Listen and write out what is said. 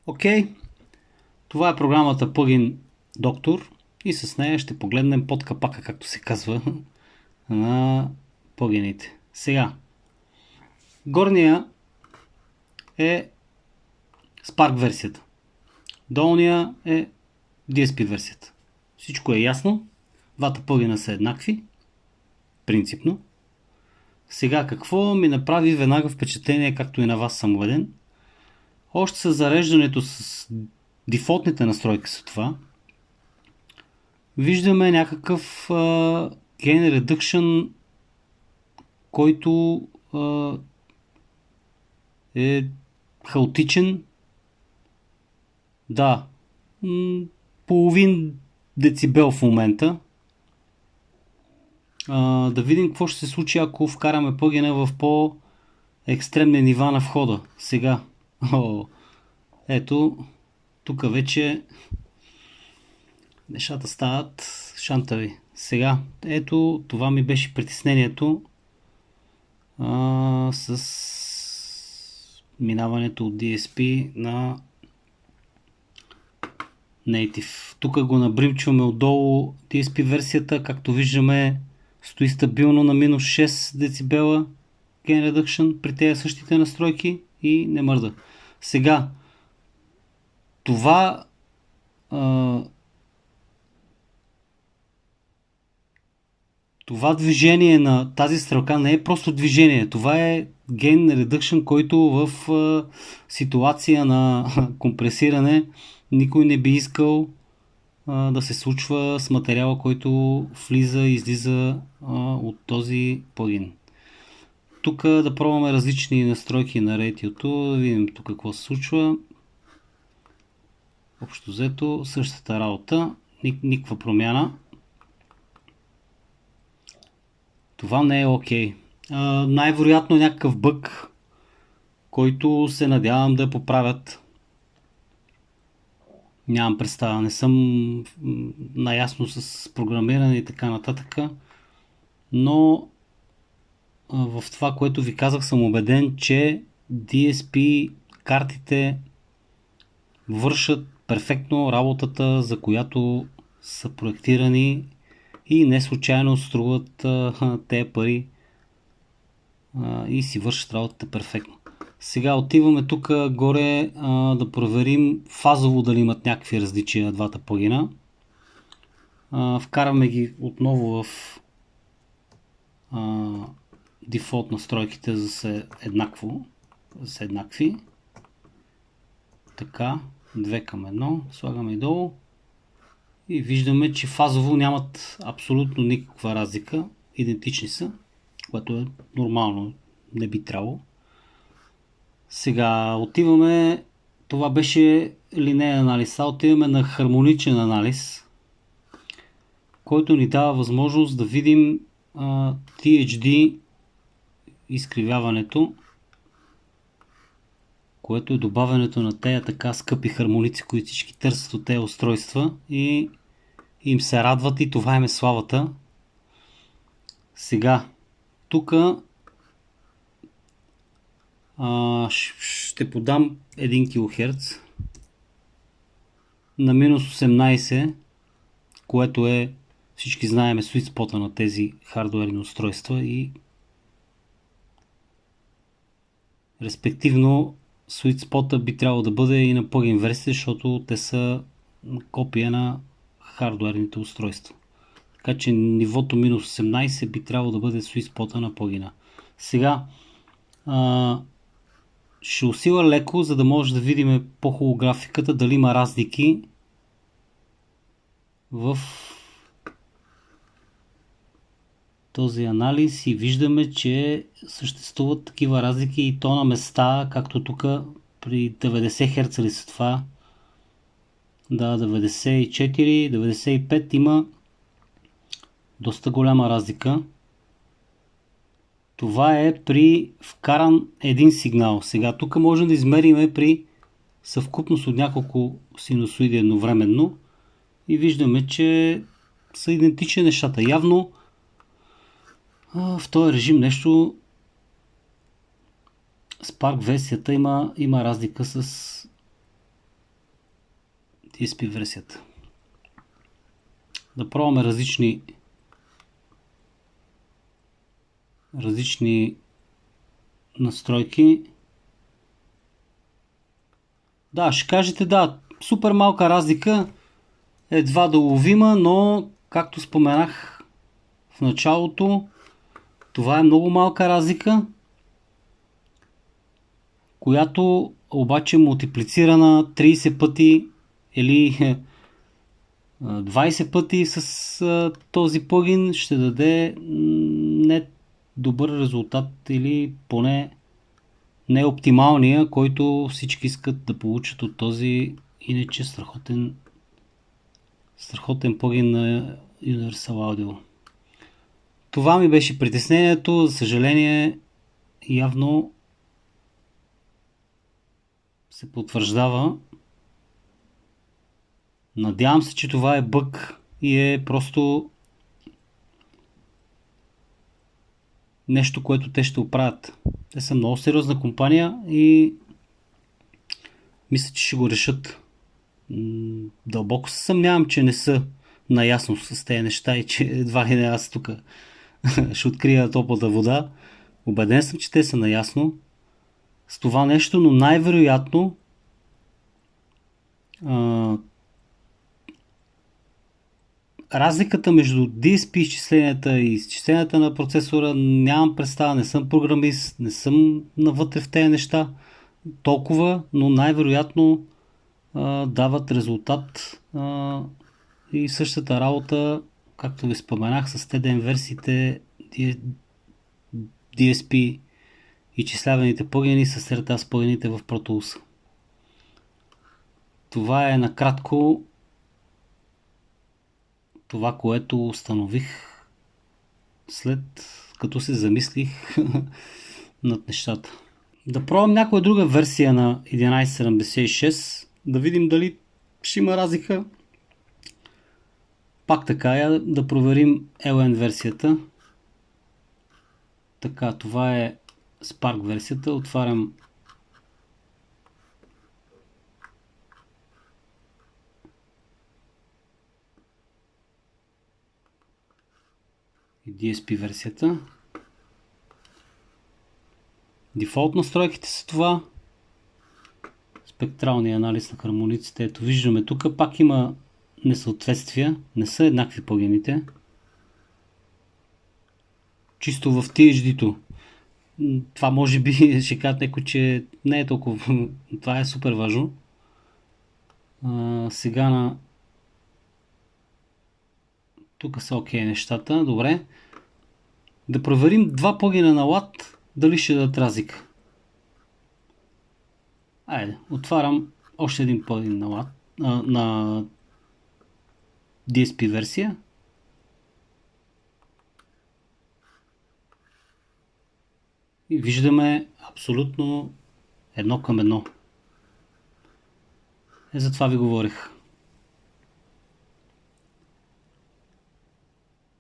Окей, това е програмата Plugin Doctor и с нея ще погледнем под капака, както се казва, на плагините. Сега, горния е Spark версията, долния е DSP версията. Всичко е ясно, двата плагина са еднакви, принципно. Сега какво ми направи веднага впечатление, както и на вас съм убеден, още с зареждането с дефолтните настройки са това, виждаме някакъв gain reduction, който е хаотичен. Да, половин децибел в момента. Да видим какво ще се случи, ако вкараме плагина в по-екстремни нива на входа. Сега. Ето, тук вече нещата стават шантави. Сега, ето, това ми беше притеснението с минаването от DSP на Native. Тук го набримчваме отдолу DSP версията, както виждаме, стои стабилно на минус 6 децибела Gain Reduction при тези същите настройки и не мърда. Сега, това движение на тази стрелка не е просто движение. Това е Gain Reduction, който в ситуация на компресиране никой не би искал да се случва с материала, който влиза и излиза от този плагин. Тук да пробваме различни настройки на радиото, да видим тук какво се случва. Общо взето същата работа, никаква промяна. Това не е окей. Най-вероятно е някакъв бъг, който се надявам да поправят. Нямам представа, не съм наясно с програмиране и така нататък, но в това, което ви казах, съм убеден, че DSP картите вършат перфектно работата, за която са проектирани и не случайно струват тези пари и си вършат работата перфектно. Сега отиваме тук горе да проверим фазово дали имат някакви различия на двата плагина. Вкараме ги отново в дефолт настройките, за да са еднакви. Така, 2 към 1, слагаме и долу и виждаме, че фазово нямат абсолютно никаква разлика, идентични са, което е нормално, не би трябвало. Сега отиваме, това беше линейен анализ, отиваме на хармоничен анализ, който ни дава възможност да видим THD изкривяването, което е добавянето на тези така скъпи хармоници, които всички търсят от тези устройства и им се радват, и това им е славата. Сега, тук ще подам 1 кГц на минус 18, което е, всички знаем, sweet spot на тези хардуерни устройства и респективно sweet spot би трябвало да бъде и на плагин версия, защото те са копия на хардуерните устройства. Така че нивото минус 18 би трябвало да бъде sweet spot на плагина. Сега ще усила леко, за да може да видим по-хубаво графиката, дали има разлики в този анализ, и виждаме, че съществуват такива разлики и то на места, както тук при 90 Hz ли са това, да, 94, 95 има доста голяма разлика. Това е при вкаран един сигнал. Сега тук можем да измерим при съвкупност от няколко синусоиди едновременно и виждаме, че са идентични нещата. Явно в този режим нещо Spark версията има разлика с DSP версията. Да пробваме различни настройки. Да, ще кажете, да, супер малка разлика, едва доловима, но както споменах в началото, това е много малка разлика, която обаче е мултиплицирана 30 пъти или 20 пъти с този плагин ще даде не добър резултат или поне не оптималния, който всички искат да получат от този иначе страхотен плагин на Universal Audio. Това ми беше притеснението, за съжаление явно се потвърждава. Надявам се, че това е бъг и е просто нещо, което те ще оправят. Те са много сериозна компания и мисля, че ще го решат. Дълбоко се съмнявам, че не са наясно с тези неща и че едва ли не аз тук ще открия топлата вода. Убеден съм, че те са наясно с това нещо, но най-вероятно разликата между DSP изчисленията и изчисленията на процесора нямам представа, не съм програмист, не съм навътре в тези неща толкова, но най-вероятно дават резултат и същата работа, както ви споменах, с TDM версиите DSP изчисляваните плагини с RTAS плагините в Pro Tools. Това е накратко това, което установих след като се замислих над нещата. Да пробвам някоя друга версия на 1176, да видим дали ще има разлика. Пак така да проверим LN версията. Така, това е Spark версията. Отварям и DSP версията. Дефолт настройките са това. Спектралния анализ на хармониците. Ето виждаме тук. Пак има несъответствия. Не са еднакви плагините. Чисто в THD-то. Това може би ще кажат някой, че не е толкова. Това е супер важно. Сега на тук са окей нещата. Добре. Да проверим два плагина на лад, дали ще дадат разлика. Айде, отварям още един плагин на лад, на DSP версия. И виждаме абсолютно едно към едно. Затова ви говорих.